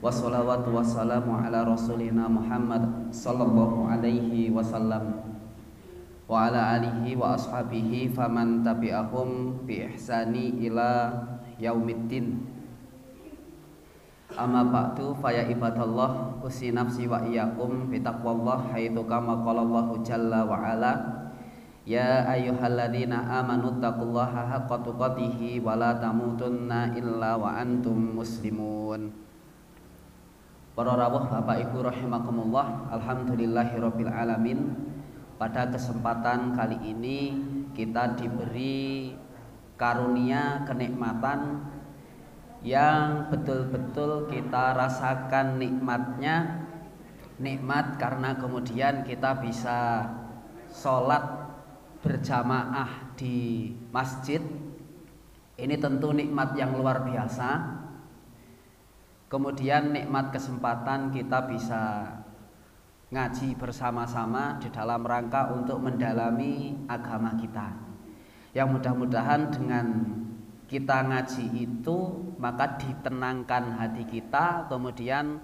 Wassalawatu wassalamu ala rasulina Muhammad sallallahu alaihi wasallam wa ala alihi wa ashabihi faman tabi'ahum bi ihsani ila yaumiddin. Amma ba'du fa ya ibadallah, usi nafsi wa iyyakum bi taqwallah haitsu kama qala Allah jalla wa ala, ya ayyuhalladzina amanu taqullaha haqqa tuqatih wa la tamutunna illa wa antum muslimun. Para rawuh Bapak Ibu rahimakumullah, alhamdulillahirabbil alamin. Pada kesempatan kali ini kita diberi karunia kenikmatan yang betul-betul kita rasakan nikmatnya. Nikmat karena kemudian kita bisa sholat berjamaah di masjid. Ini tentu nikmat yang luar biasa. Kemudian nikmat kesempatan kita bisa ngaji bersama-sama di dalam rangka untuk mendalami agama kita. Yang mudah-mudahan dengan kita ngaji itu maka ditenangkan hati kita, kemudian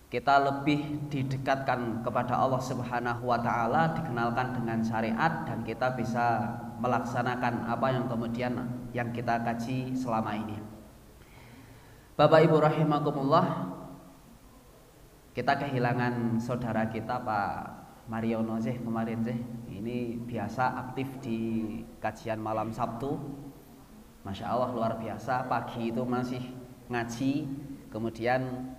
kita lebih didekatkan kepada Allah Subhanahu wa taala, dikenalkan dengan syariat, dan kita bisa melaksanakan apa yang kemudian yang kita kaji selama ini. Bapak Ibu rahimakumullah, kita kehilangan saudara kita Pak Mariono kemarin. Ini biasa aktif di kajian malam Sabtu. Masya Allah luar biasa, pagi itu masih ngaji, kemudian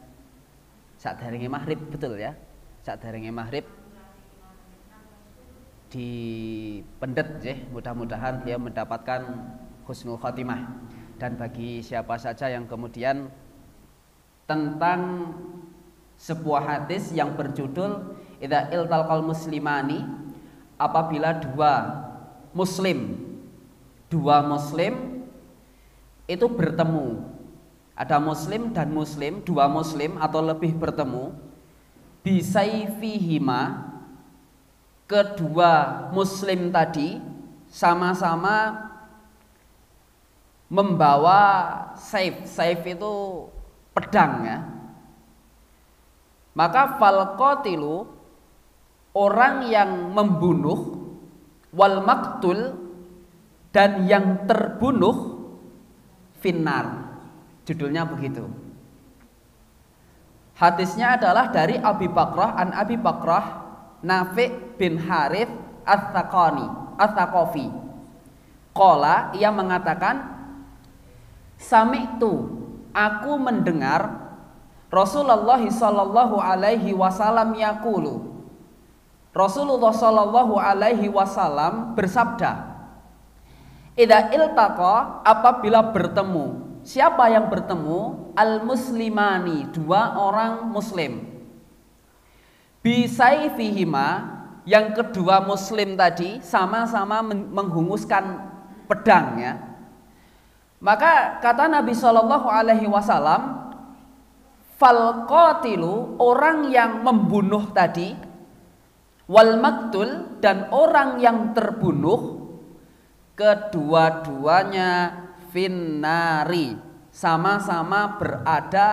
saat daringe maghrib, betul ya, saat daringe maghrib di pendet mudah-mudahan dia mendapatkan husnul khotimah. Dan bagi siapa saja yang kemudian tentang sebuah hadis yang berjudul idza iltaqal muslimani, apabila dua muslim itu bertemu, ada muslim dan muslim, dua muslim atau lebih bertemu, bisaifihima, kedua muslim tadi sama-sama membawa saif itu pedang ya. Maka fal qatilu, orang yang membunuh, wal maktul, dan yang terbunuh, finnar. Judulnya begitu. Hadisnya adalah dari Abi Bakrah, an Abi Bakrah Nafi' bin Harith Ats-Tsaqafi. Qala, ia mengatakan, sami'tu, aku mendengar Rasulullah sallallahu alaihi wasallam yaqulu, Rasulullah sallallahu alaihi wasallam bersabda, idza iltaqa, apabila bertemu, siapa yang bertemu? Al muslimani, dua orang muslim, bisaifihima, yang kedua muslim tadi sama-sama menghunguskan pedang ya. Maka kata Nabi Shallallahu Alaihi Wasallam, fal qatilu, orang yang membunuh tadi, wal maktul, dan orang yang terbunuh, kedua-duanya finnari, sama-sama berada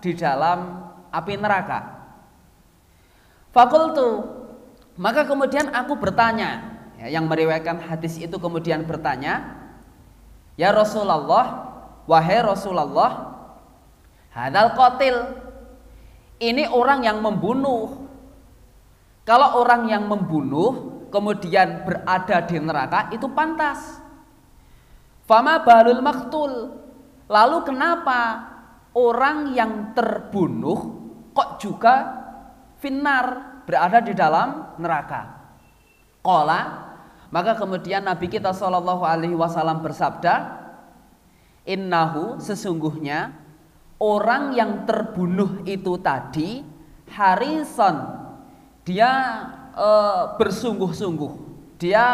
di dalam api neraka. Fakultu, maka kemudian aku bertanya, ya, yang meriwayatkan hadis itu kemudian bertanya, ya Rasulullah, wahai Rasulullah, hadal qatil, ini orang yang membunuh. Kalau orang yang membunuh kemudian berada di neraka itu pantas. Fama balul maktul, lalu kenapa orang yang terbunuh kok juga finnar, berada di dalam neraka? Qala, maka kemudian Nabi kita Shallallahu Alaihi Wasallam bersabda, innahu, sesungguhnya orang yang terbunuh itu tadi harison, dia bersungguh-sungguh, dia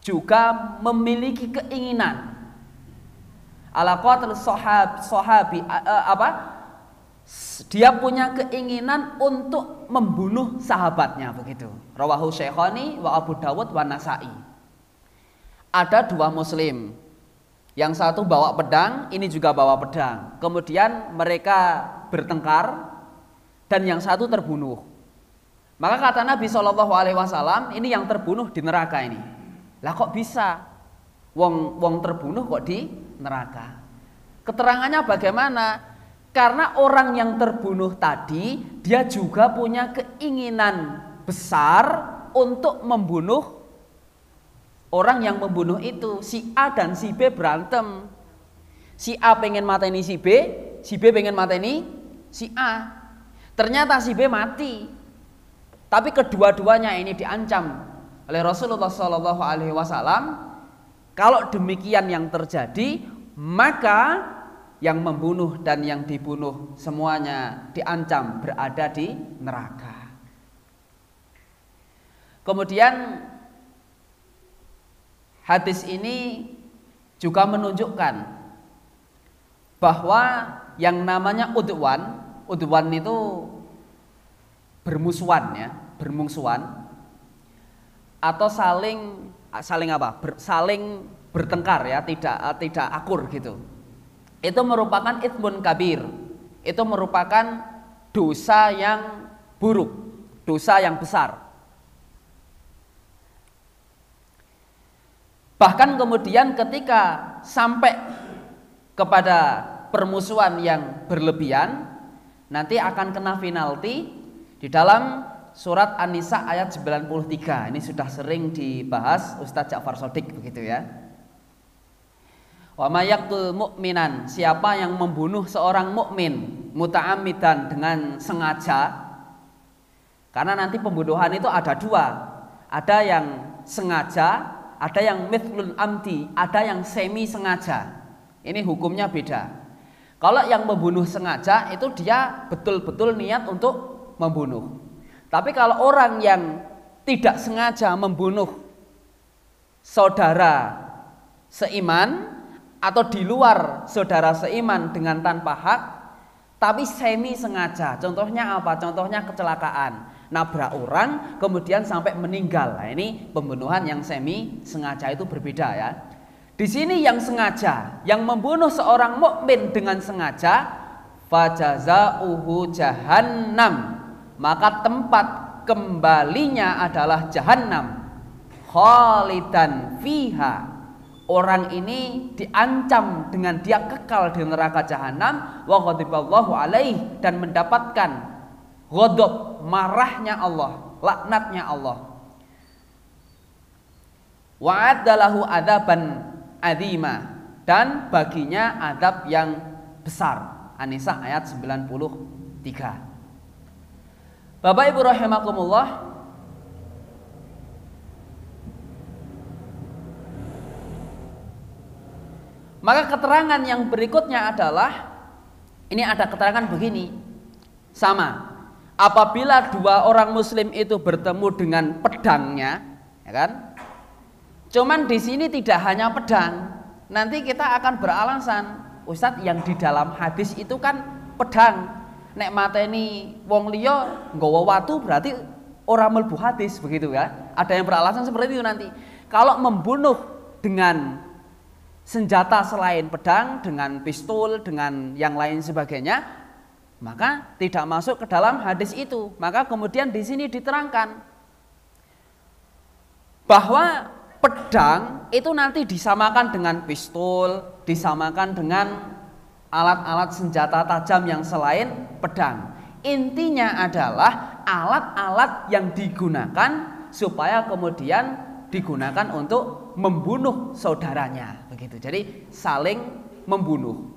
juga memiliki keinginan ala qatl sahabi, dia punya keinginan untuk membunuh sahabatnya, begitu. Rawahu Syaikhani wa Abu Dawud wa Nasa'i. Ada dua muslim, Yang satu bawa pedang, ini juga bawa pedang. Kemudian mereka bertengkar dan yang satu terbunuh. Maka kata Nabi SAW, ini yang terbunuh di neraka ini. Lah kok bisa? Wong terbunuh kok di neraka? Keterangannya bagaimana? Karena orang yang terbunuh tadi, dia juga punya keinginan besar untuk membunuh orang yang membunuh itu. Si A dan si B berantem. Si A pengen mateni si B pengen mateni si A. Ternyata si B mati. Tapi kedua-duanya ini diancam oleh Rasulullah SAW. Kalau demikian yang terjadi, maka yang membunuh dan yang dibunuh semuanya diancam berada di neraka. Kemudian hadis ini juga menunjukkan bahwa yang namanya udwan itu bermusuhan ya, bermungsuhan atau saling bertengkar ya, tidak akur gitu. Itu merupakan itsmun kabir. Itu merupakan dosa yang buruk, dosa yang besar. Bahkan kemudian ketika sampai kepada permusuhan yang berlebihan, nanti akan kena penalti. Di dalam surat An-Nisa ayat 93, ini sudah sering dibahas Ustadz Ja'far Shadiq begitu ya. Wa may yaqtul mu'minan, siapa yang membunuh seorang mukmin muta'ammidan dengan sengaja. Karena nanti pembunuhan itu ada dua. Ada yang sengaja, ada yang mithlul amdi, ada yang semi sengaja. Ini hukumnya beda. Kalau yang membunuh sengaja itu dia betul-betul niat untuk membunuh. Tapi kalau orang yang tidak sengaja membunuh saudara seiman atau di luar saudara seiman dengan tanpa hak, tapi semi sengaja, contohnya apa? Contohnya kecelakaan, nabrak orang kemudian sampai meninggal. Nah, ini pembunuhan yang semi sengaja itu berbeda ya. Di sini yang sengaja, yang membunuh seorang mukmin dengan sengaja, fajazauhu jahannam, maka tempat kembalinya adalah jahanam, khalidan fiha. Orang ini diancam dengan dia kekal di neraka jahanam, wa ghadiballahu alaih, dan mendapatkan ghadab, marahnya Allah, laknatnya Allah. Wa addalahu adzaban adzima, dan baginya adab yang besar. An-Nisa ayat 93. Bapak Ibu rahimakumullah, maka keterangan yang berikutnya adalah, ini ada keterangan begini, sama, apabila dua orang muslim itu bertemu dengan pedangnya, ya kan? Cuman di sini tidak hanya pedang, nanti kita akan beralasan, Ustadz, yang di dalam hadis itu kan pedang. Nek mateni wong liya nggawa watu berarti ora mlebu hadis begitu ya. Ada yang beralasan seperti itu nanti. Kalau membunuh dengan senjata selain pedang, dengan pistol, dengan yang lain sebagainya, maka tidak masuk ke dalam hadis itu. Maka kemudian di sini diterangkan bahwa pedang itu nanti disamakan dengan pistol, disamakan dengan alat-alat senjata tajam yang selain pedang. Intinya adalah alat-alat yang digunakan supaya kemudian digunakan untuk membunuh saudaranya, begitu. Jadi saling membunuh.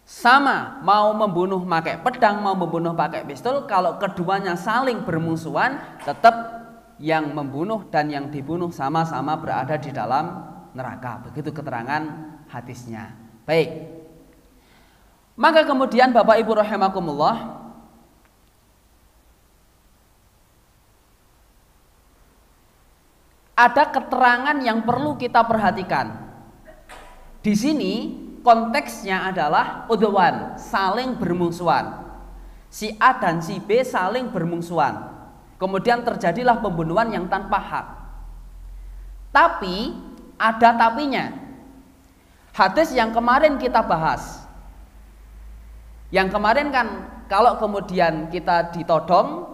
Sama, mau membunuh pakai pedang, mau membunuh pakai pistol, kalau keduanya saling bermusuhan, tetap yang membunuh dan yang dibunuh sama-sama berada di dalam neraka. Begitu keterangan hadisnya. Baik. Maka kemudian Bapak Ibu rahimakumullah, ada keterangan yang perlu kita perhatikan. Di sini konteksnya adalah udwan, saling bermusuhan. Si A dan si B saling bermusuhan. Kemudian terjadilah pembunuhan yang tanpa hak. Tapi ada tapinya. Hadis yang kemarin kita bahas, yang kemarin kan kalau kemudian kita ditodong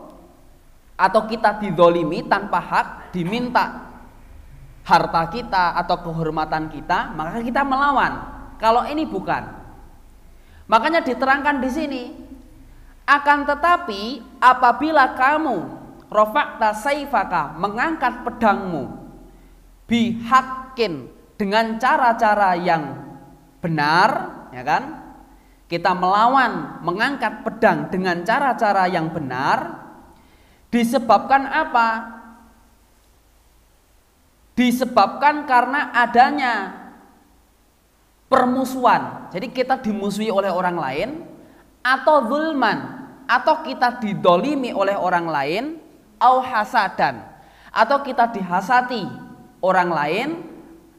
atau kita dizolimi tanpa hak, diminta harta kita atau kehormatan kita, maka kita melawan. Kalau ini bukan. Makanya diterangkan di sini. Akan tetapi apabila kamu rafa'ta saifaka, mengangkat pedangmu, bihaqqin, dengan cara-cara yang benar, ya kan? Kita melawan, mengangkat pedang dengan cara-cara yang benar. Disebabkan apa? Disebabkan karena adanya permusuhan. Jadi kita dimusuhi oleh orang lain, atau zulman, atau kita didolimi oleh orang lain, au hasadan, atau kita dihasati orang lain,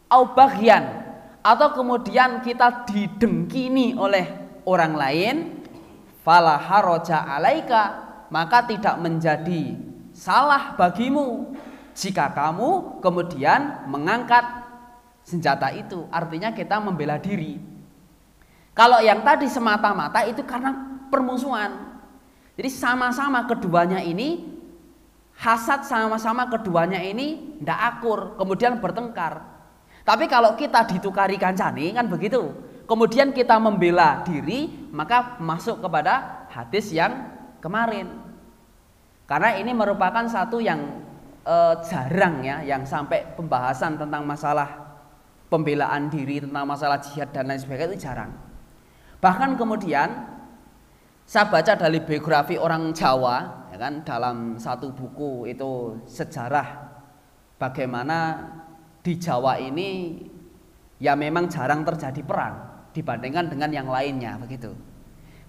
au baghyan, atau kemudian kita didengkini oleh orang lain, fala haraja alaika, maka tidak menjadi salah bagimu jika kamu kemudian mengangkat senjata itu. Artinya kita membela diri. Kalau yang tadi semata-mata itu karena permusuhan. Jadi sama-sama keduanya ini hasad, sama-sama keduanya ini ndak akur, kemudian bertengkar. Tapi kalau kita ditukari kancani kan begitu. Kemudian kita membela diri, maka masuk kepada hadis yang kemarin. Karena ini merupakan satu yang jarang ya, yang sampai pembahasan tentang masalah pembelaan diri, tentang masalah jihad dan lain sebagainya itu jarang. Bahkan kemudian saya baca dari biografi orang Jawa, ya kan, dalam satu buku itu sejarah bagaimana di Jawa ini ya memang jarang terjadi perang dibandingkan dengan yang lainnya begitu.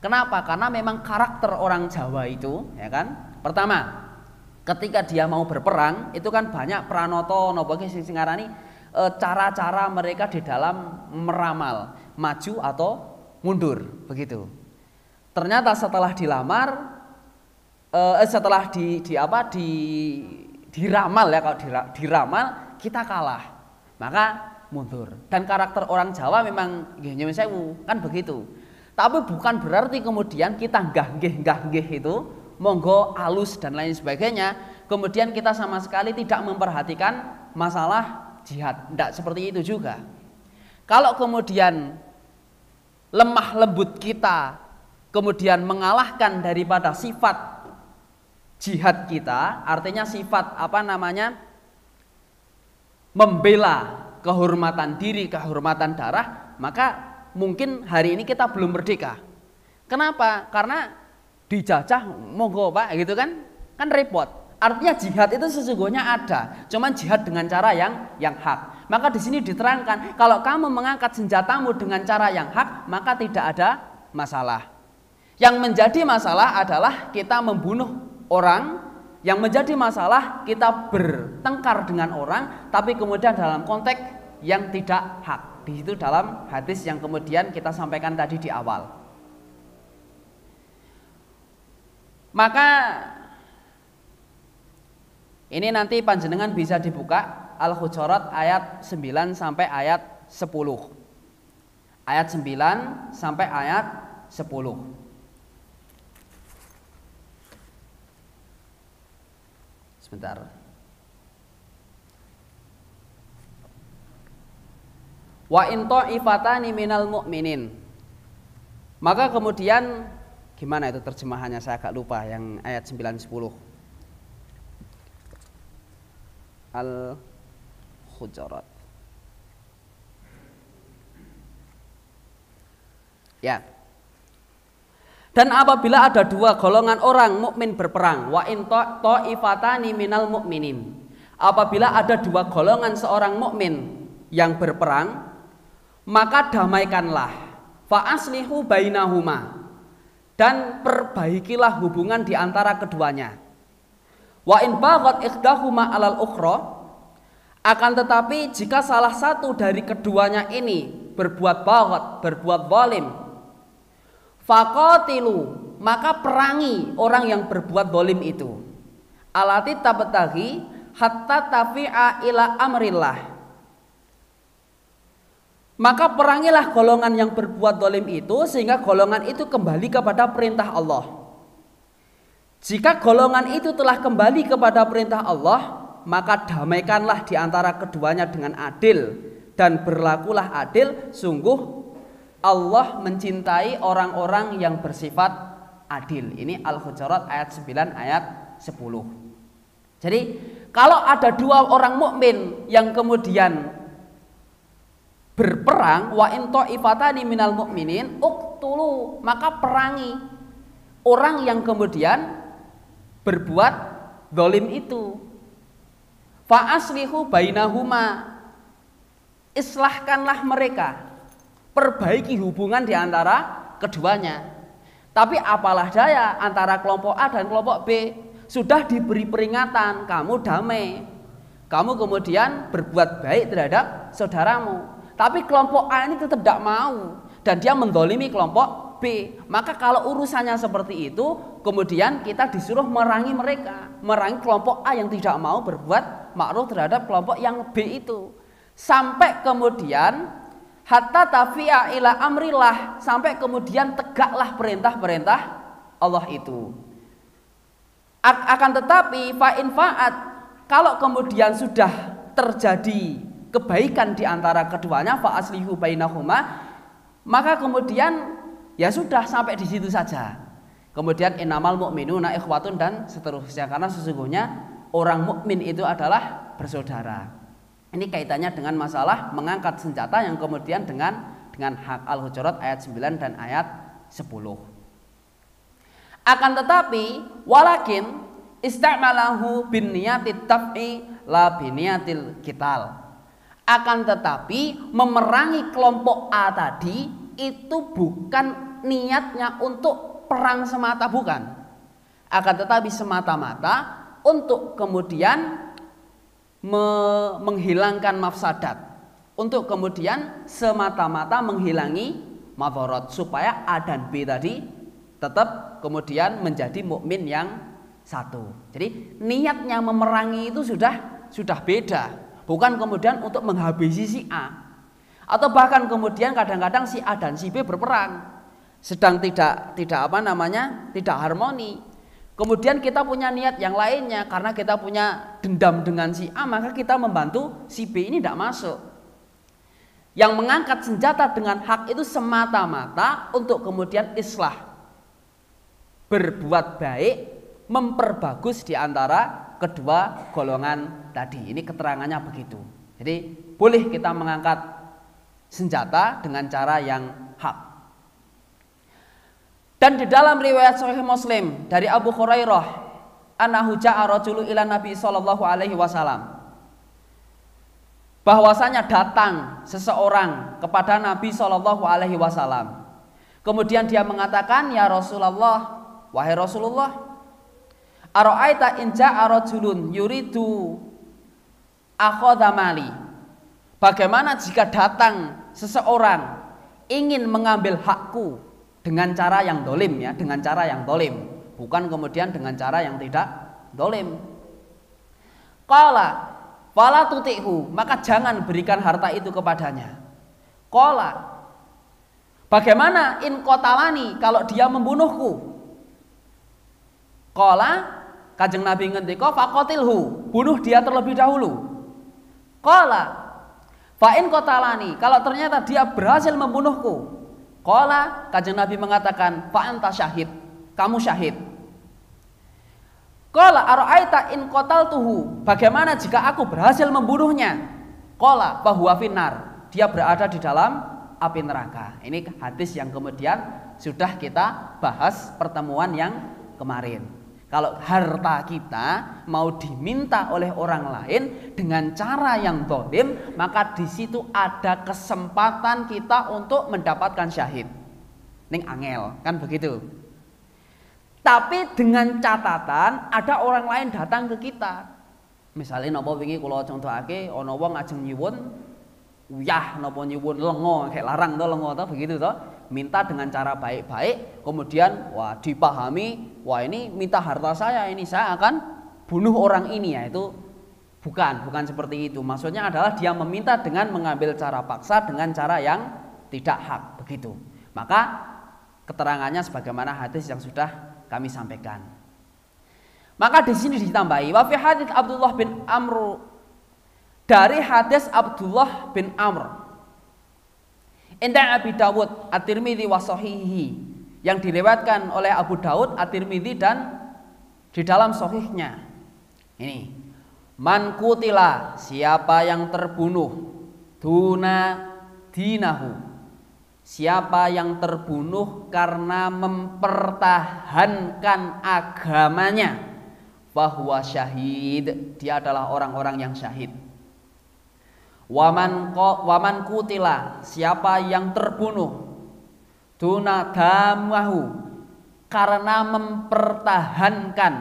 Kenapa? Karena memang karakter orang Jawa itu, ya kan, pertama ketika dia mau berperang itu kan banyak pranoto nopo sing ngarani cara-cara mereka di dalam meramal maju atau mundur begitu. Ternyata setelah dilamar, setelah diramal ya, kalau diramal kita kalah, maka mundur. Dan karakter orang Jawa memang nyuwun sewu kan begitu. Tapi bukan berarti kemudian kita nggah-nggih itu monggo alus dan lain sebagainya, kemudian kita sama sekali tidak memperhatikan masalah jihad. Tidak seperti itu juga. Kalau kemudian lemah lembut kita kemudian mengalahkan daripada sifat jihad kita, artinya sifat membela kehormatan diri, kehormatan darah, maka mungkin hari ini kita belum merdeka. Kenapa? Karena dijajah monggo Pak gitu kan repot. Artinya jihad itu sesungguhnya ada, cuman jihad dengan cara yang hak. Maka di sini diterangkan kalau kamu mengangkat senjatamu dengan cara yang hak, maka tidak ada masalah. Yang menjadi masalah adalah kita membunuh orang, yang menjadi masalah kita bertengkar dengan orang, tapi kemudian dalam konteks yang tidak hak. Di situ dalam hadis yang kemudian kita sampaikan tadi di awal. Maka ini nanti panjenengan bisa dibuka Al-Hujurat ayat 9 sampai ayat 10. Ayat 9 sampai ayat 10. Sebentar. Wa in ta'ifatani minal mu'minin. Maka kemudian gimana itu terjemahannya, saya agak lupa yang ayat 9 10. Al-Hujurat. Ya. Dan apabila ada dua golongan orang mukmin berperang, wa in ta'ifatani minal mu'minin. Apabila ada dua golongan seorang mukmin yang berperang, maka damaikanlah, fa aslihu bainahuma, dan perbaikilah hubungan di antara keduanya. Wa in baghat ikhdahuma alal ukhra, akan tetapi jika salah satu dari keduanya ini berbuat baghat, berbuat zalim, faqatilu, maka perangi orang yang berbuat zalim itu. Alati tabtaghi, hatta tafi'a ila amrillah. Maka perangilah golongan yang berbuat zalim itu sehingga golongan itu kembali kepada perintah Allah. Jika golongan itu telah kembali kepada perintah Allah, maka damaikanlah di antara keduanya dengan adil dan berlakulah adil. Sungguh Allah mencintai orang-orang yang bersifat adil. Ini Al-Hujurat ayat 9 ayat 10. Jadi kalau ada dua orang mukmin yang kemudian berperang, wa in ta'ifatani minal mu'minin uqtulu, maka perangi orang yang kemudian berbuat zalim itu. Fa aslihu bainahuma, islahkanlah mereka, perbaiki hubungan di antara keduanya. Tapi apalah daya, antara kelompok A dan kelompok B sudah diberi peringatan, kamu damai, kamu kemudian berbuat baik terhadap saudaramu. Tapi kelompok A ini tetap tidak mau dan dia mendolimi kelompok B. Maka kalau urusannya seperti itu, kemudian kita disuruh merangi mereka, merangi kelompok A yang tidak mau berbuat ma'ruf terhadap kelompok yang B itu. Sampai kemudian hatta tafi'a ila amrillah, sampai kemudian tegaklah perintah-perintah Allah itu. Akan tetapi fa'in fa'at, kalau kemudian sudah terjadi kebaikan di antara keduanya, fa aslihu bainahuma, maka kemudian ya sudah sampai di situ saja. Kemudian innamal mu'minuna ikhwatun dan seterusnya, karena sesungguhnya orang mukmin itu adalah bersaudara. Ini kaitannya dengan masalah mengangkat senjata yang kemudian dengan hak. Al-Hujurat ayat 9 dan ayat 10. Akan tetapi walakin ista'malahu bin niyatit taf'i la bin niyatil qital. Akan tetapi memerangi kelompok A tadi itu bukan niatnya untuk perang semata, bukan. Akan tetapi semata-mata untuk kemudian menghilangkan mafsadat, untuk kemudian semata-mata menghilangi madharat, supaya A dan B tadi tetap kemudian menjadi mukmin yang satu. Jadi niatnya memerangi itu sudah beda. Bukan kemudian untuk menghabisi si A, atau bahkan kemudian kadang-kadang si A dan si B berperang, sedang tidak harmoni. Kemudian kita punya niat yang lainnya, karena kita punya dendam dengan si A, maka kita membantu si B, ini tidak masuk. Yang mengangkat senjata dengan hak itu semata-mata untuk kemudian islah, berbuat baik, memperbagus di antara kedua golongan tadi. Ini keterangannya begitu. Jadi boleh kita mengangkat senjata dengan cara yang hak. Dan di dalam riwayat Sahih Muslim dari Abu Hurairah, annahu ja'a rajulu ila Nabi sallallahu alaihi wasallam, bahwasanya datang seseorang kepada Nabi sallallahu alaihi wasallam. Kemudian dia mengatakan, ya Rasulullah, wahai Rasulullah, ara'aita in ja'a rajulun yuridu akhadha mali. Bagaimana jika datang seseorang ingin mengambil hakku dengan cara yang dolim, ya, dengan cara yang dolim, bukan kemudian dengan cara yang tidak dolim. Qala fala tuti'hu, maka jangan berikan harta itu kepadanya. Qala, bagaimana in qatalani, kalau dia membunuhku? Qala, Kanjeng Nabi ngendika, faqatilhu, bunuh dia terlebih dahulu. Qala fa in qatalani, kalau ternyata dia berhasil membunuhku. Qala, Kanjeng Nabi mengatakan, fa anta syahid, kamu syahid. Qala ara'aita in qataltuhu, bagaimana jika aku berhasil membunuhnya? Qala fa huwa finnar, dia berada di dalam api neraka. Ini hadis yang kemudian sudah kita bahas pertemuan yang kemarin. Kalau harta kita mau diminta oleh orang lain dengan cara yang zalim, maka di situ ada kesempatan kita untuk mendapatkan syahid. Ning angel, kan begitu. Tapi dengan catatan ada orang lain datang ke kita. Misalnya napa wingi kula contohake ana wong ajeng nyuwun uyah napa nyuwun lenga, kayak larang to lenga to, begitu to. Minta dengan cara baik-baik, kemudian wah dipahami, wah ini minta harta saya, ini saya akan bunuh orang ini, ya itu Bukan seperti itu. Maksudnya adalah dia meminta dengan mengambil cara paksa dengan cara yang tidak hak, begitu. Maka keterangannya sebagaimana hadis yang sudah kami sampaikan. Maka di sini ditambahi wa fi hadits Abdullah bin Amr, dari hadis Abdullah bin Amr inda Abi Dawud At-Tirmidzi wa Shahihi, yang direwatkan oleh Abu Dawud, At-Tirmidzi dan di dalam sahihnya. Ini man kutila, siapa yang terbunuh, duna dinahu, siapa yang terbunuh karena mempertahankan agamanya, fahuwa syahid, dia adalah orang-orang yang syahid. Waman kutila, siapa yang terbunuh, duna damahu, karena mempertahankan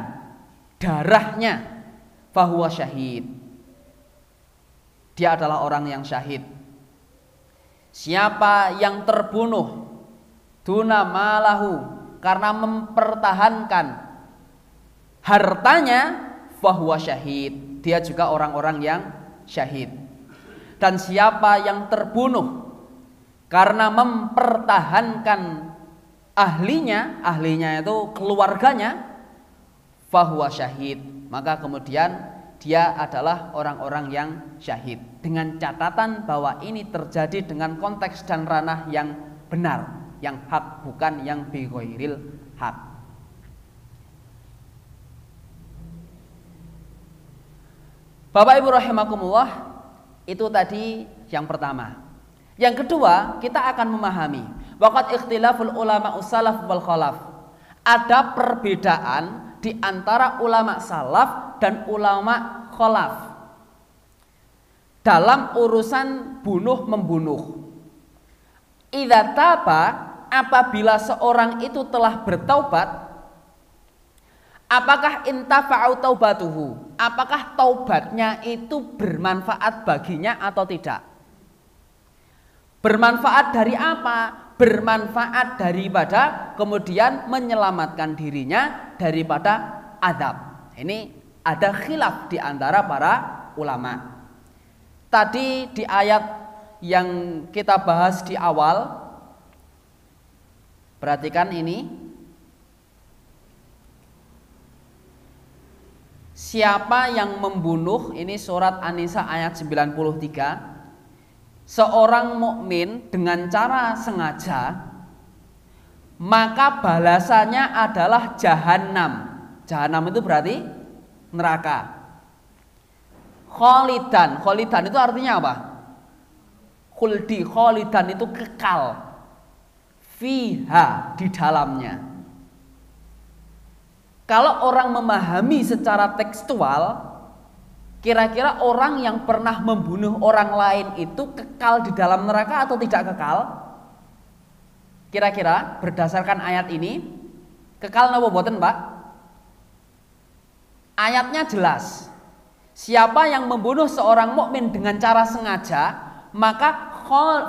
darahnya, fahuwa syahid, dia adalah orang yang syahid. Siapa yang terbunuh duna malahu, karena mempertahankan hartanya, fahuwa syahid, dia juga orang-orang yang syahid. Dan siapa yang terbunuh karena mempertahankan ahlinya itu keluarganya, fahuwa syahid, maka kemudian dia adalah orang-orang yang syahid. Dengan catatan bahwa ini terjadi dengan konteks dan ranah yang benar, yang hak, bukan yang bi ghairil hak. Bapak Ibu rahimakumullah, itu tadi yang pertama. Yang kedua, kita akan memahami waqad ikhtilaful ulama salaf wal khalaf. Ada perbedaan di antara ulama salaf dan ulama khalaf dalam urusan bunuh membunuh. Idza taba, apabila seorang itu telah bertaubat, apakah intafa'u taubatuhu, apakah taubatnya itu bermanfaat baginya atau tidak? Bermanfaat dari apa? Bermanfaat daripada kemudian menyelamatkan dirinya daripada azab. Ini ada khilaf di antara para ulama. Tadi di ayat yang kita bahas di awal, perhatikan ini, siapa yang membunuh, ini surat An-Nisa ayat 93, seorang mukmin dengan cara sengaja, maka balasannya adalah jahanam. Jahanam itu berarti neraka. Kholidan itu artinya apa? Khuldi, kholidan itu kekal, fiha, di dalamnya. Kalau orang memahami secara tekstual, kira-kira orang yang pernah membunuh orang lain itu kekal di dalam neraka atau tidak kekal? Kira-kira berdasarkan ayat ini, kekal napa boten, Pak? Ayatnya jelas. Siapa yang membunuh seorang mukmin dengan cara sengaja, maka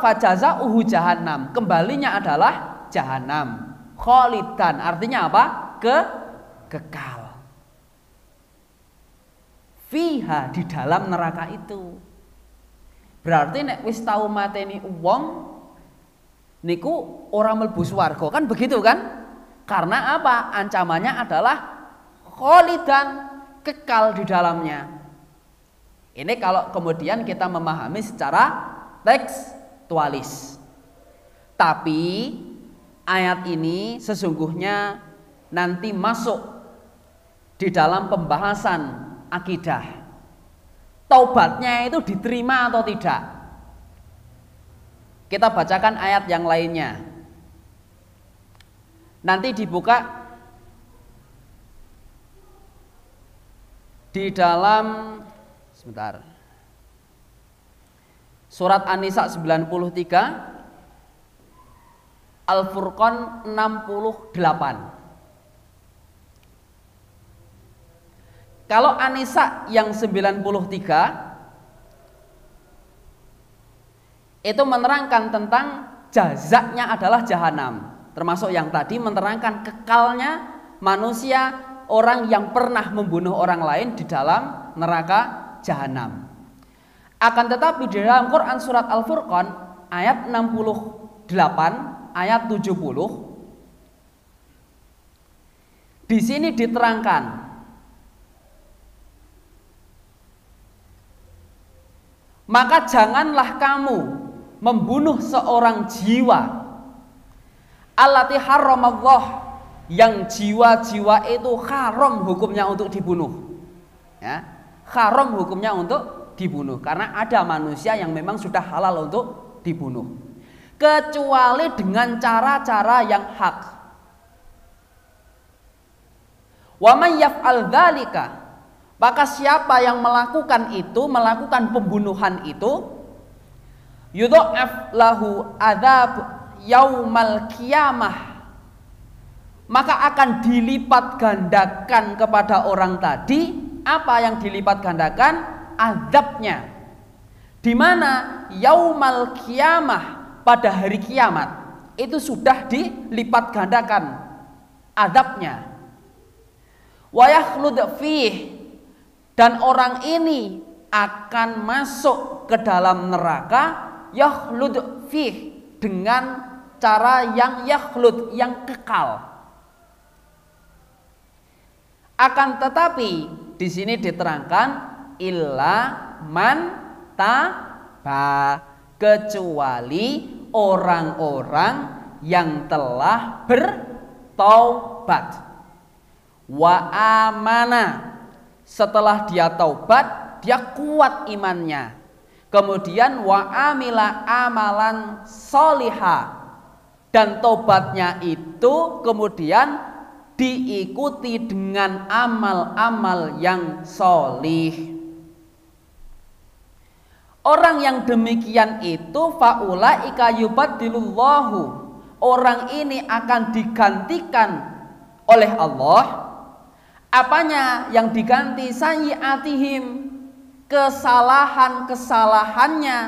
fajazauhu jahannam, kembalinya adalah jahanam. Kholidan artinya apa? Kekal. Fiha, di dalam neraka itu. Berarti nek wis tau mateni wong niku ora mlebu swarga, kan begitu kan? Karena apa? Ancamannya adalah kholidan, kekal di dalamnya. Ini kalau kemudian kita memahami secara tekstualis. Tapi ayat ini sesungguhnya nanti masuk di dalam pembahasan akidah. Taubatnya itu diterima atau tidak? Kita bacakan ayat yang lainnya. Nanti dibuka di dalam sebentar. Surat An-Nisa 93, Al-Furqan 68. Kalau An-Nisa yang 93 itu menerangkan tentang jazaknya adalah jahanam, termasuk yang tadi menerangkan kekalnya manusia, orang yang pernah membunuh orang lain di dalam neraka jahanam. Akan tetapi di dalam Quran surat Al-Furqan ayat 68 ayat 70 di sini diterangkan, maka janganlah kamu membunuh seorang jiwa allati haramallah, yang jiwa-jiwa itu haram hukumnya untuk dibunuh. Ya, haram hukumnya untuk dibunuh karena ada manusia yang memang sudah halal untuk dibunuh, kecuali dengan cara-cara yang hak. Wa may yaf'al dzalika, maka siapa yang melakukan itu, melakukan pembunuhan itu, yudha'af lahu adzab yaumal qiyamah, maka akan dilipat gandakan kepada orang tadi. Apa yang dilipat gandakan? Azabnya. Di mana yaumal qiyamah, pada hari kiamat itu sudah dilipat gandakan azabnya. Wa yakhlud fih, dan orang ini akan masuk ke dalam neraka, yakhlud fih, dengan cara yang yakhlud, yang kekal. Akan tetapi di sini diterangkan illa man taba, kecuali orang-orang yang telah bertaubat. Wa amana, setelah dia taubat dia kuat imannya, kemudian wa amila amalan solihah, dan taubatnya itu kemudian diikuti dengan amal-amal yang solih. Orang yang demikian itu faulaika yubaddilullahu, orang ini akan digantikan oleh Allah. Apanya yang diganti? Sayyi'atihim, kesalahan-kesalahannya,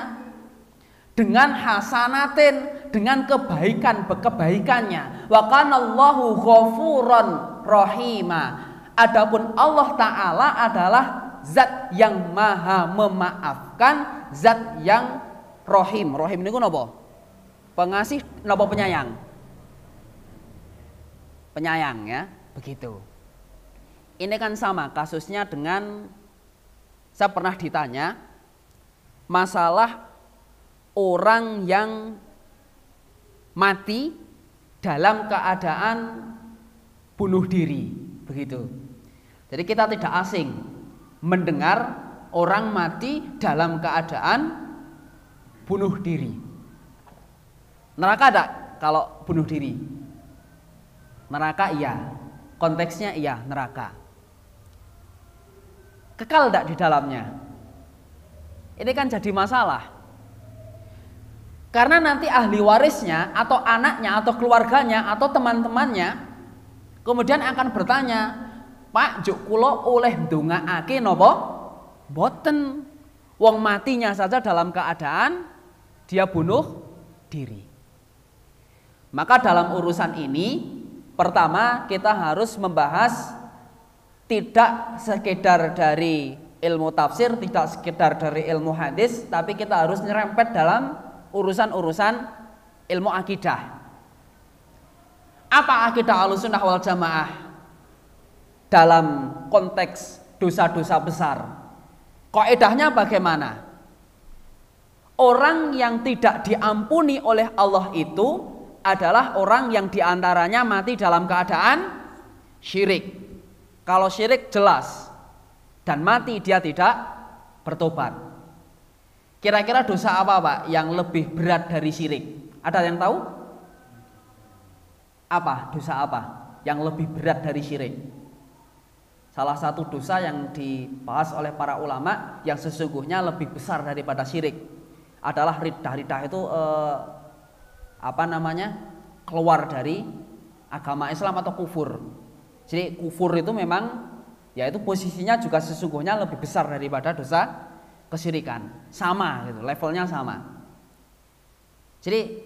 dengan hasanatin, dengan kebaikannya. Wa kanallahu ghafuran rahima, adapun Allah Ta'ala adalah zat yang maha memaafkan, zat yang rahim. Rahim niku napa? Pengasih napa penyayang? Penyayang, ya, begitu. Ini kan sama kasusnya dengan, saya pernah ditanya masalah orang yang mati dalam keadaan bunuh diri, begitu. Jadi kita tidak asing mendengar orang mati dalam keadaan bunuh diri. Neraka ada kalau bunuh diri? Neraka iya, konteksnya iya, neraka. Kekal tidak di dalamnya? Ini kan jadi masalah. Karena nanti ahli warisnya atau anaknya atau keluarganya atau teman-temannya kemudian akan bertanya, Pak, juk kula oleh ndongaake napa? Boten. Wong matinya saja dalam keadaan dia bunuh diri. Maka dalam urusan ini, pertama kita harus membahas tidak sekedar dari ilmu tafsir, tidak sekedar dari ilmu hadis, tapi kita harus nyerempet dalam urusan-urusan ilmu akidah. Apa akidah Ahlussunnah wal Jamaah dalam konteks dosa-dosa besar? Kaidahnya bagaimana? Orang yang tidak diampuni oleh Allah itu adalah orang yang diantaranya mati dalam keadaan syirik. Kalau syirik jelas, dan mati dia tidak bertobat. Kira-kira dosa apa, Pak, yang lebih berat dari syirik? Ada yang tahu? Apa? Dosa apa yang lebih berat dari syirik? Salah satu dosa yang dibahas oleh para ulama yang sesungguhnya lebih besar daripada syirik adalah riddah. Riddah itu keluar dari agama Islam atau kufur. Jadi kufur itu memang, ya itu posisinya juga sesungguhnya lebih besar daripada dosa kesyirikan. Sama gitu, levelnya sama. Jadi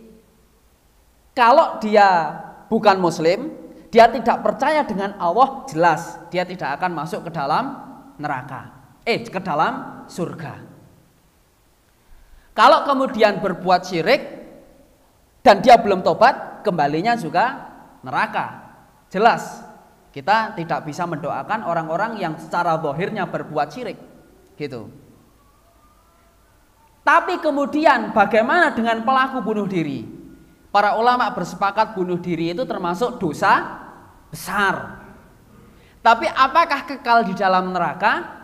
kalau dia bukan muslim, dia tidak percaya dengan Allah, jelas dia tidak akan masuk ke dalam neraka. ke dalam surga. Kalau kemudian berbuat syirik dan dia belum tobat, kembalinya juga neraka. Jelas kita tidak bisa mendoakan orang-orang yang secara zahirnya berbuat syirik, gitu. Tapi kemudian bagaimana dengan pelaku bunuh diri? Para ulama bersepakat bunuh diri itu termasuk dosa besar. Tapi apakah kekal di dalam neraka?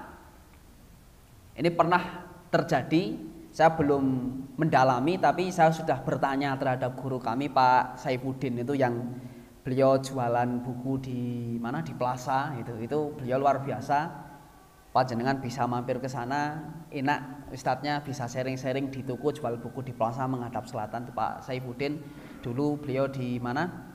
Ini pernah terjadi, saya belum mendalami, tapi saya sudah bertanya terhadap guru kami Pak Saifuddin itu yang beliau jualan buku di mana, di Plaza itu beliau luar biasa. Panjenengan bisa mampir ke sana, enak ustadznya, bisa sharing-sharing di toko jual buku di Plaza menghadap selatan itu Pak Saifuddin. Dulu beliau di mana?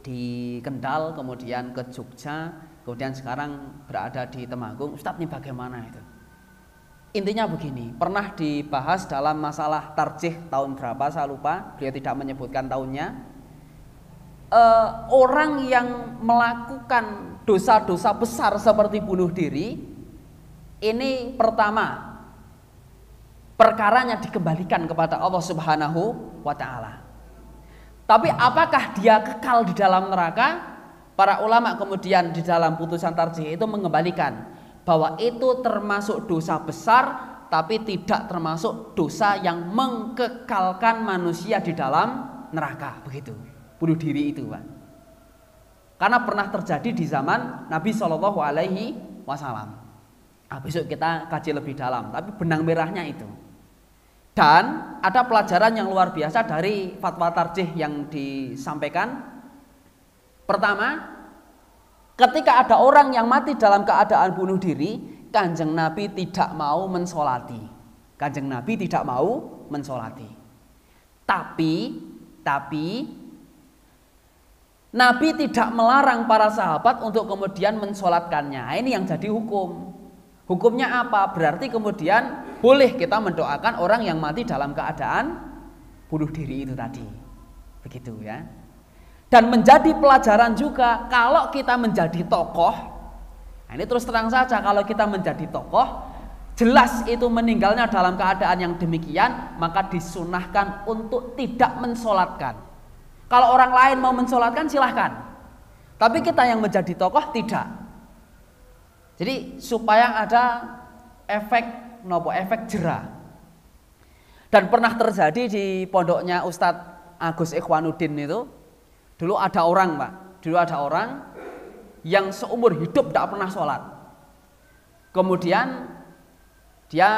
Di Kendal, kemudian ke Jogja, kemudian sekarang berada di Temanggung. Ustadz ini bagaimana itu? Intinya begini, pernah dibahas dalam masalah tarjih tahun berapa saya lupa, beliau tidak menyebutkan tahunnya. Orang yang melakukan dosa-dosa besar seperti bunuh diri, ini pertama perkaranya dikembalikan kepada Allah Subhanahu wa Ta'ala. Tapi apakah dia kekal di dalam neraka? Para ulama kemudian di dalam putusan tarjih itu mengembalikan bahwa itu termasuk dosa besar, tapi tidak termasuk dosa yang mengkekalkan manusia di dalam neraka. Begitu, bunuh diri itu, Pak. Karena pernah terjadi di zaman Nabi Shallallahu Alaihi Wasallam. Nah, besok kita kaji lebih dalam, tapi benang merahnya itu. Dan ada pelajaran yang luar biasa dari fatwa tarjih yang disampaikan. Pertama, ketika ada orang yang mati dalam keadaan bunuh diri, Kanjeng Nabi tidak mau mensolati. Kanjeng Nabi tidak mau mensolati. Tapi Nabi tidak melarang para sahabat untuk kemudian mensolatkannya. Nah, ini yang jadi hukum. Hukumnya apa? Berarti kemudian boleh kita mendoakan orang yang mati dalam keadaan bunuh diri itu tadi. Begitu ya. Dan menjadi pelajaran juga kalau kita menjadi tokoh. Nah, ini terus terang saja, kalau kita menjadi tokoh, jelas itu meninggalnya dalam keadaan yang demikian, maka disunahkan untuk tidak mensolatkan. Kalau orang lain mau mensolatkan silahkan, tapi kita yang menjadi tokoh tidak. Jadi supaya ada efek jera. Dan pernah terjadi di pondoknya Ustadz Agus Ikhwanuddin itu, dulu ada orang, Pak. Dulu ada orang yang seumur hidup tidak pernah sholat. Kemudian dia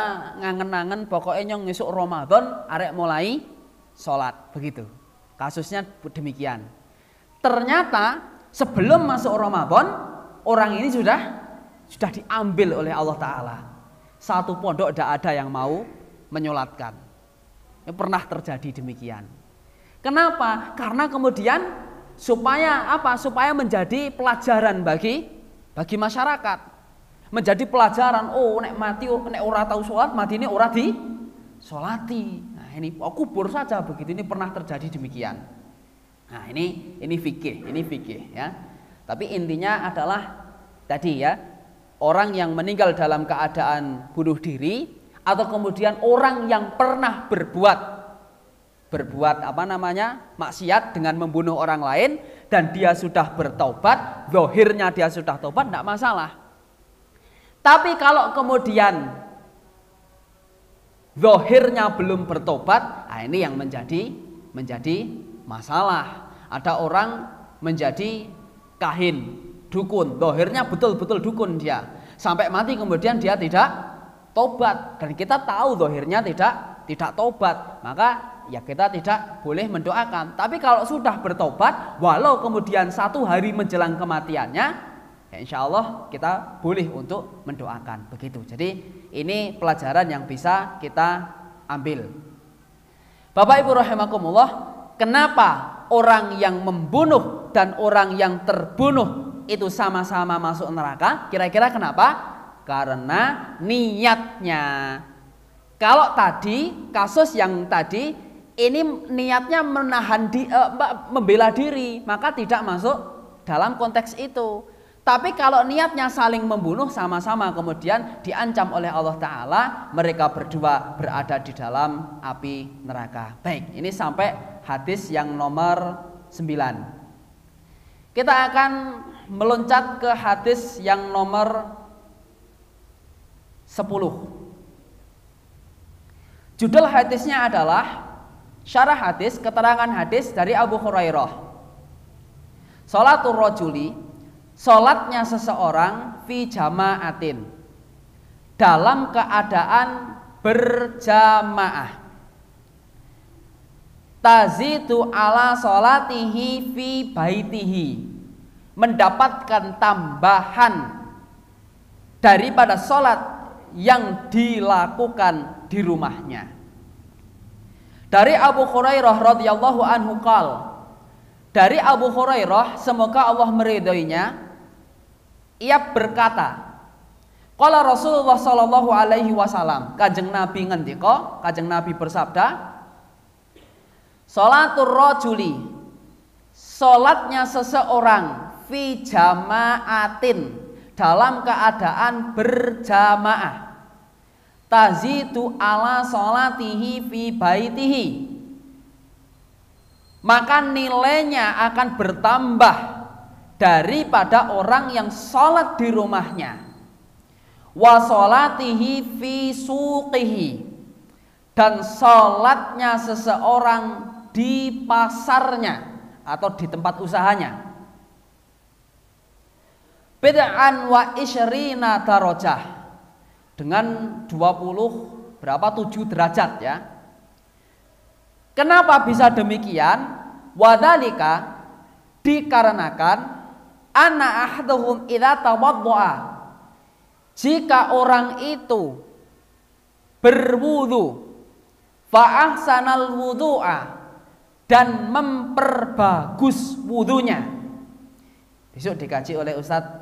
ngangen-ngangen pokoknya nyong ngesuk Ramadan arek mulai sholat, begitu. Kasusnya demikian. Ternyata sebelum masuk Ramadan, orang ini sudah diambil oleh Allah Ta'ala. Satu pondok tidak ada yang mau menyolatkan. Ini pernah terjadi demikian. Kenapa? Karena kemudian supaya apa? Supaya menjadi pelajaran bagi masyarakat. Menjadi pelajaran, oh nek mati, nek ora tahu sholat, mati ini ora di sholati. Nah ini kubur saja begitu. Ini pernah terjadi demikian. Nah ini fikih ya. Tapi intinya adalah tadi ya, orang yang meninggal dalam keadaan bunuh diri, atau kemudian orang yang pernah berbuat maksiat dengan membunuh orang lain dan dia sudah bertobat, zahirnya dia sudah tobat, tidak masalah. Tapi kalau kemudian zahirnya belum bertobat, nah ini yang menjadi masalah. Ada orang menjadi kahin, dukun, zahirnya betul-betul dukun dia, sampai mati kemudian dia tidak tobat, dan kita tahu zahirnya tidak tobat, maka ya kita tidak boleh mendoakan. Tapi kalau sudah bertobat, walau kemudian 1 hari menjelang kematiannya, ya insya Allah kita boleh untuk mendoakan, begitu. Jadi ini pelajaran yang bisa kita ambil. Bapak Ibu rahimakumullah, kenapa orang yang membunuh dan orang yang terbunuh itu sama-sama masuk neraka? Kira-kira kenapa? Karena niatnya. Kalau tadi kasus yang tadi ini niatnya membela diri, maka tidak masuk dalam konteks itu. Tapi kalau niatnya saling membunuh sama-sama kemudian diancam oleh Allah Ta'ala, mereka berdua berada di dalam api neraka. Baik, ini sampai hadis yang nomor 9. Kita akan meloncat ke hadis yang nomor 10. Judul hadisnya adalah syarah hadis, keterangan hadis dari Abu Hurairah. Sholatul rajuli, sholatnya seseorang fi jama'atin, dalam keadaan berjamaah, tazidu ala sholatihi fi baitihi, mendapatkan tambahan daripada sholat yang dilakukan di rumahnya. Dari Abu Hurairah radhiyallahu anhu qala, dari Abu Hurairah semoga Allah meridhoinya, ia berkata, qala Rasulullah sallallahu alaihi wasallam, Kanjeng Nabi ngendika, Kanjeng Nabi bersabda, sholatur rajuli, sholatnya seseorang fi jama'atin, dalam keadaan berjamaah, tazidu ala sholatihi fi baitihi, maka nilainya akan bertambah daripada orang yang sholat di rumahnya, wa sholatihi fi suqihi, dan sholatnya seseorang di pasarnya atau di tempat usahanya, bid'an wa isyrina darajah, dengan 7 derajat ya. Kenapa bisa demikian? Wadzalika, dikarenakan anna ahduhum idza tawaddaa, jika orang itu berwudu, fa ahsanal wudu'a, dan memperbagus wudunya. Besok dikaji oleh Ustadz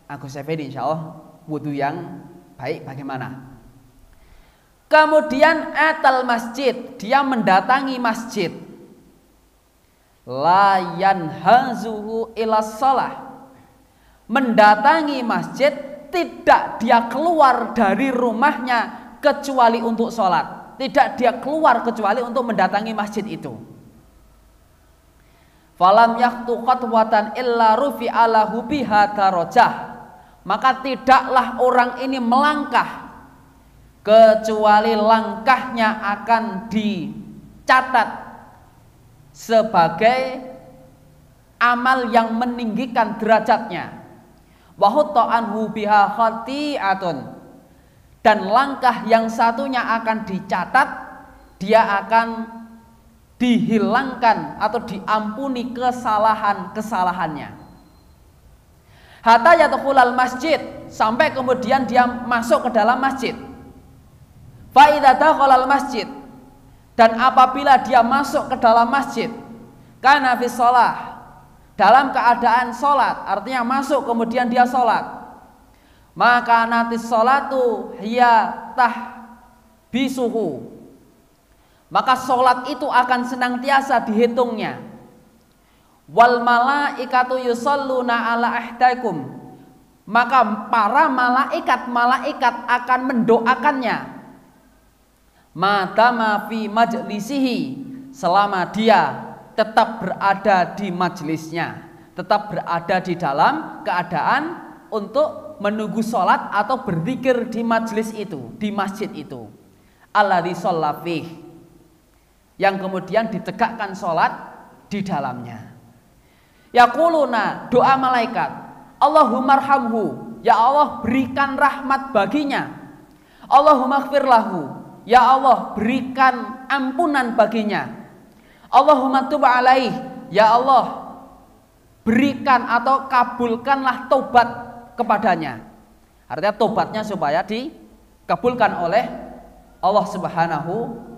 Agus Effendi insyaallah, wudu yang baik bagaimana. Kemudian atal masjid, dia mendatangi masjid, la yanhazuhu ila shalah, mendatangi masjid, tidak dia keluar dari rumahnya kecuali untuk sholat, tidak dia keluar kecuali untuk mendatangi masjid itu. Falam yaktu khatwatan illa rufi'a lahu biha darajah, maka tidaklah orang ini melangkah kecuali langkahnya akan dicatat sebagai amal yang meninggikan derajatnya. Wa hutta anhu biha khati'atun, dan langkah yang satunya akan dicatat, dia akan dihilangkan atau diampuni kesalahan-kesalahannya. Hatta yadkhulal masjid, sampai kemudian dia masuk ke dalam masjid. Fa idza dakhalal masjid, dan apabila dia masuk ke dalam masjid, kana fi shalah, dalam keadaan sholat, artinya masuk kemudian dia sholat, maka natis sholatu hiya tahbisuhu, maka sholat itu akan senantiasa dihitungnya. Wal malaikatu yusalluna ala ahdaikum, maka para malaikat akan mendoakannya, madama fi majlisihi, selama dia tetap berada di majelisnya, tetap berada di dalam keadaan untuk menunggu sholat atau berzikir di majelis itu, di masjid itu, alladzi shalla fih, yang kemudian ditegakkan sholat di dalamnya. Yaquluna, doa malaikat, Allahumma arhamhu, ya Allah berikan rahmat baginya, Allahumma ighfir lahu, ya Allah berikan ampunan baginya, Allahumma tub alaih, ya Allah berikan atau kabulkanlah tobat kepadanya. Artinya tobatnya supaya dikabulkan oleh Allah Subhanahu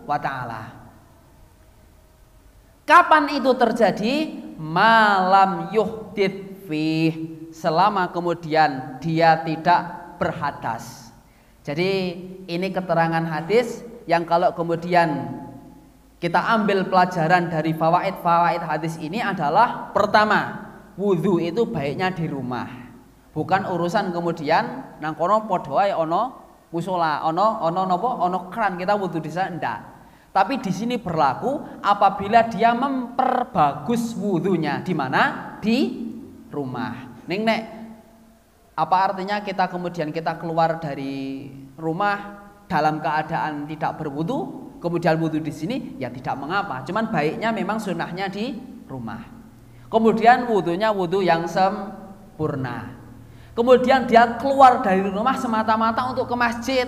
wa ta'ala. Kapan itu terjadi? Malam yuhdits fih, selama kemudian dia tidak berhadas. Jadi ini keterangan hadis yang kalau kemudian kita ambil pelajaran dari fawaid hadis ini adalah, pertama, wudhu itu baiknya di rumah. Bukan urusan kemudian nang kono padha wae ana musola, ana keran kita wudu di sana, enggak. Tapi di sini berlaku apabila dia memperbagus wudunya di mana? Di rumah. Nek apa artinya kita kemudian kita keluar dari rumah dalam keadaan tidak berwudu, kemudian wudu di sini ya tidak mengapa. Cuman baiknya memang sunnahnya di rumah. Kemudian wudunya wudu yang sempurna. Kemudian dia keluar dari rumah semata-mata untuk ke masjid.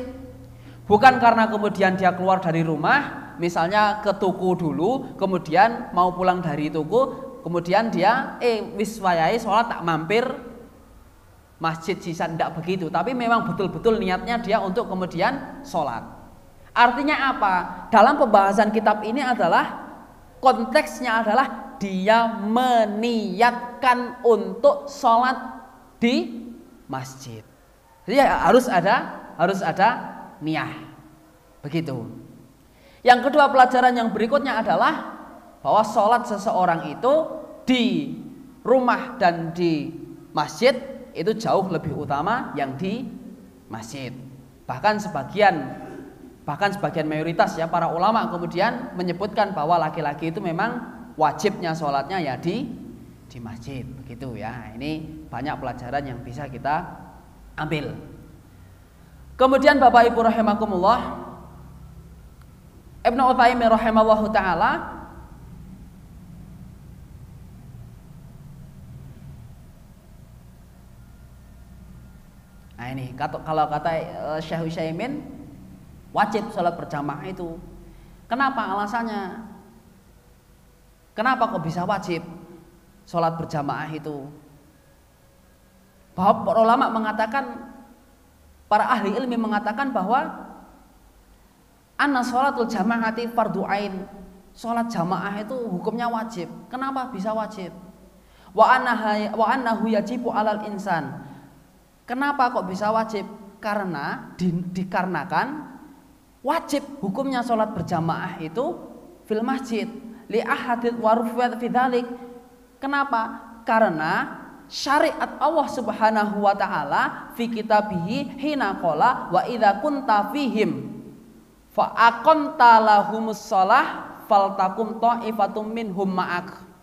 Bukan karena kemudian dia keluar dari rumah, misalnya ke tuku dulu, kemudian mau pulang dari tuku, kemudian dia wis wayahe sholat tak mampir masjid sisa, tidak begitu. Tapi memang betul-betul niatnya dia untuk kemudian sholat. Artinya apa? Dalam pembahasan kitab ini adalah konteksnya adalah dia meniatkan untuk sholat di masjid. Jadi harus ada niyah. Begitu. Yang kedua, pelajaran yang berikutnya adalah bahwa sholat seseorang itu di rumah dan di masjid itu jauh lebih utama yang di masjid. Bahkan sebagian mayoritas ya para ulama kemudian menyebutkan bahwa laki-laki itu memang wajibnya sholatnya ya di masjid, begitu ya. Ini banyak pelajaran yang bisa kita ambil. Kemudian Bapak Ibu rahimakumullah, Ibnu Utsaimin rahimallahu taala ini kalau kata Syekh Utsaimin wajib sholat berjamaah itu. Kenapa alasannya? Kenapa kok bisa wajib sholat berjamaah itu? Bahwa para ulama mengatakan, para ahli ilmi mengatakan bahwa anna sholatul jamaati fardhu ain. Sholat jamaah itu hukumnya wajib. Kenapa bisa wajib? Wa annahu yajibu alal insan. Kenapa kok bisa wajib? Karena dikarenakan wajib hukumnya sholat berjamaah itu fil masjid li ahadits warufat fi dzalik. Kenapa? Karena syariat Allah Subhanahu wa taala fi kitabihi hina qala wa idza kunta fihim fa aqamta lahumus shalah faltakum ta'ifatum minhum ma'ak.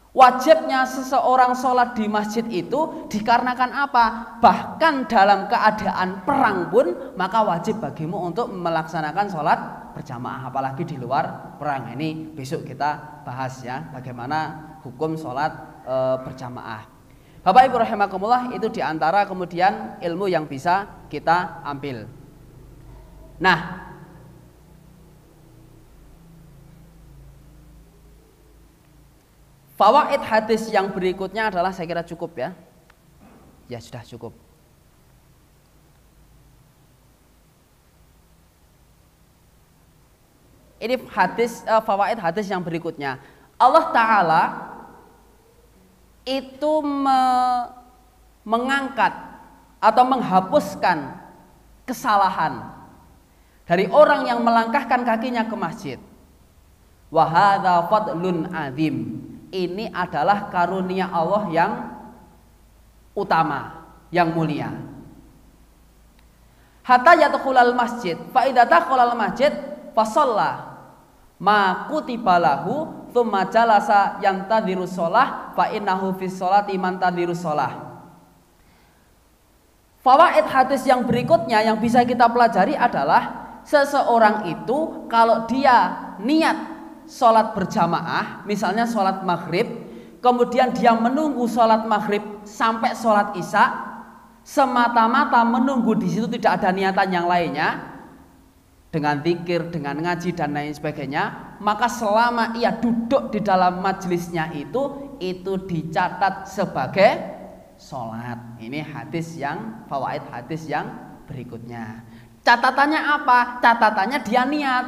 Wajibnya seseorang sholat di masjid itu dikarenakan apa? Bahkan dalam keadaan perang pun maka wajib bagimu untuk melaksanakan sholat berjamaah, apalagi di luar perang. Ini besok kita bahas ya, bagaimana hukum sholat berjamaah. Bapak Ibu rahimakumullah, itu diantara kemudian ilmu yang bisa kita ambil. Nah, fawaid hadis yang berikutnya adalah, saya kira cukup ya. Ya sudah cukup. Ini hadis, fawaid hadis yang berikutnya. Allah Ta'ala itu mengangkat atau menghapuskan kesalahan dari orang yang melangkahkan kakinya ke masjid. Wa hadza fadlun azim. Ini adalah karunia Allah yang utama, yang mulia. Hatta yadkhulal masjid, fa idza dakhalal masjid fa shalla ma kutiba lahu tsumma jalasa yantadhiru shalah fa innahu fi sholati mantadhiru shalah. Fawaid hadis yang berikutnya yang bisa kita pelajari adalah seseorang itu kalau dia niat sholat berjamaah, misalnya sholat maghrib, kemudian dia menunggu sholat maghrib sampai sholat isya, semata-mata menunggu di situ, tidak ada niatan yang lainnya, dengan zikir, dengan ngaji dan lain sebagainya, maka selama ia duduk di dalam majelisnya itu dicatat sebagai sholat. Ini hadis yang fawaid hadis yang berikutnya. Catatannya apa? Catatannya dia niat.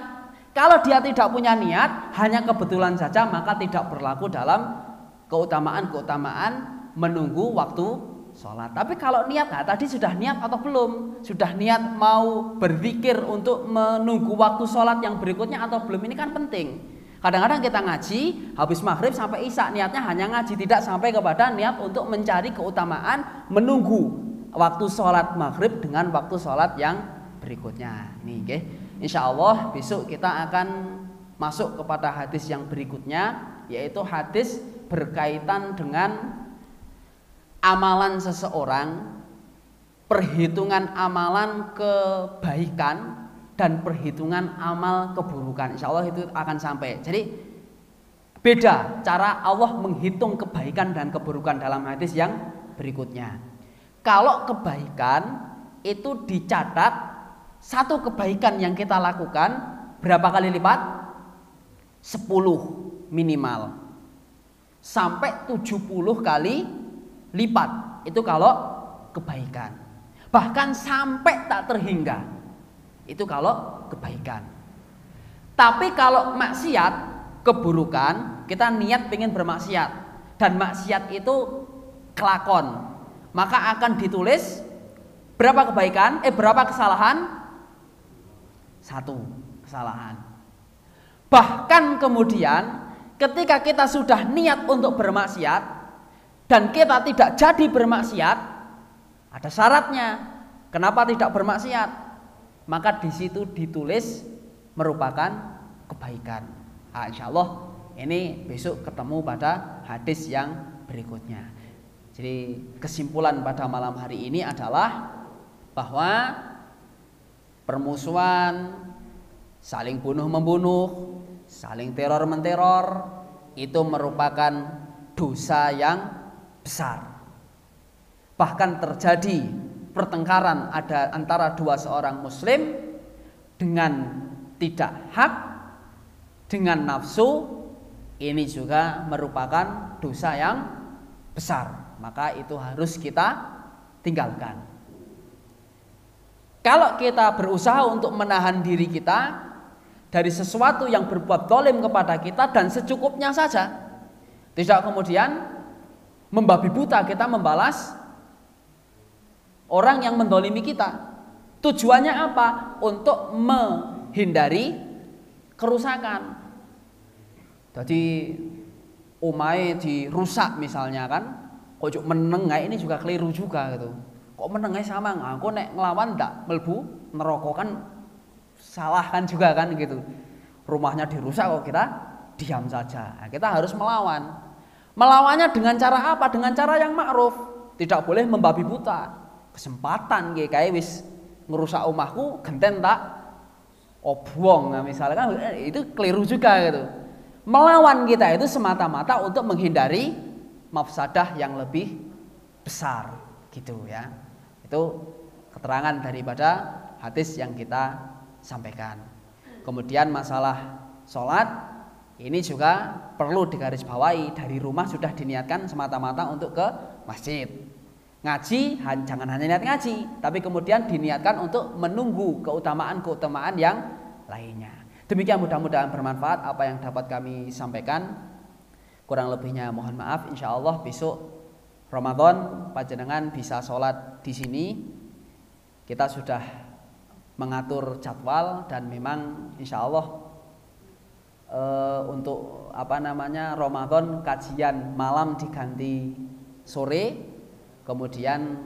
Kalau dia tidak punya niat, hanya kebetulan saja, maka tidak berlaku dalam keutamaan-keutamaan menunggu waktu sholat. Tapi kalau niat, nah tadi sudah niat atau belum? Sudah niat mau berzikir untuk menunggu waktu sholat yang berikutnya atau belum? Ini kan penting. Kadang-kadang kita ngaji habis maghrib sampai isya, niatnya hanya ngaji, tidak sampai kepada niat untuk mencari keutamaan, menunggu waktu sholat maghrib dengan waktu sholat yang berikutnya. Nih, okay. Insya Allah besok kita akan masuk kepada hadis yang berikutnya, yaitu hadis berkaitan dengan amalan seseorang, perhitungan amalan kebaikan dan perhitungan amal keburukan. Insya Allah itu akan sampai. Jadi beda cara Allah menghitung kebaikan dan keburukan dalam hadis yang berikutnya. Kalau kebaikan itu dicatat, satu kebaikan yang kita lakukan berapa kali lipat? 10 minimal. Sampai 70 kali lipat. Itu kalau kebaikan. Bahkan sampai tak terhingga. Itu kalau kebaikan. Tapi kalau maksiat, keburukan, kita niat pengen bermaksiat, dan maksiat itu kelakon, maka akan ditulis berapa kebaikan, berapa kesalahan? 1 kesalahan. Bahkan kemudian ketika kita sudah niat untuk bermaksiat dan kita tidak jadi bermaksiat, ada syaratnya. Kenapa tidak bermaksiat? Maka di situ ditulis merupakan kebaikan. Insya Allah ini besok ketemu pada hadis yang berikutnya. Jadi kesimpulan pada malam hari ini adalah bahwa permusuhan, saling bunuh-membunuh, saling teror-menteror itu merupakan dosa yang besar. Bahkan terjadi pertengkaran ada antara seorang muslim dengan tidak hak, dengan nafsu, ini juga merupakan dosa yang besar. Maka itu harus kita tinggalkan. Kalau kita berusaha untuk menahan diri kita dari sesuatu yang berbuat zalim kepada kita dan secukupnya saja, tidak kemudian membabi buta kita membalas orang yang mendolimi kita. Tujuannya apa? Untuk menghindari kerusakan. Jadi omahe dirusak misalnya kan, kok meneng ini juga keliru juga gitu. Kok menengah sama aku nek ngelawan ndak melbu neraka kan salah kan juga kan gitu. Rumahnya dirusak kok kita diam saja. Nah, kita harus melawan. Melawannya dengan cara apa? Dengan cara yang ma'ruf. Tidak boleh membabi buta. Kesempatan kayak wis ngerusak omahku genten tak obwong, nah, misalnya kan itu keliru juga gitu. Melawan kita itu semata-mata untuk menghindari mafsadah yang lebih besar gitu ya. Itu keterangan daripada hadis yang kita sampaikan. Kemudian masalah sholat ini juga perlu digarisbawahi, dari rumah sudah diniatkan semata-mata untuk ke masjid. Ngaji jangan hanya niat ngaji, tapi kemudian diniatkan untuk menunggu keutamaan-keutamaan yang lainnya. Demikian, mudah-mudahan bermanfaat apa yang dapat kami sampaikan. Kurang lebihnya mohon maaf. Insya Allah besok Ramadan panjenengan bisa sholat di sini. Kita sudah mengatur jadwal dan memang insya Allah untuk Ramadan kajian malam diganti sore. Kemudian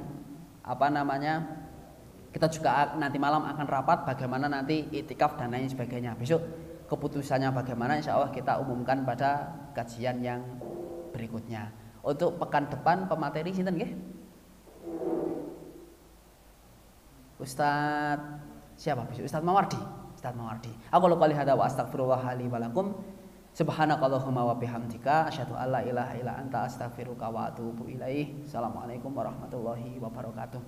kita juga nanti malam akan rapat bagaimana nanti iktikaf dan lain sebagainya. Besok keputusannya bagaimana insya Allah kita umumkan pada kajian yang berikutnya. Untuk pekan depan pemateri sinten nggih? Ustadz siapa besok? Ustadz Mawardi. Ustadz Mawardi. Aku qouli hadza wa astaghfirullah li wa lakum. Subhanakallahumma wa bihamdika asyhadu an la ilaha illa anta astaghfiruka wa atubu ilaih. Assalamualaikum warahmatullahi wabarakatuh.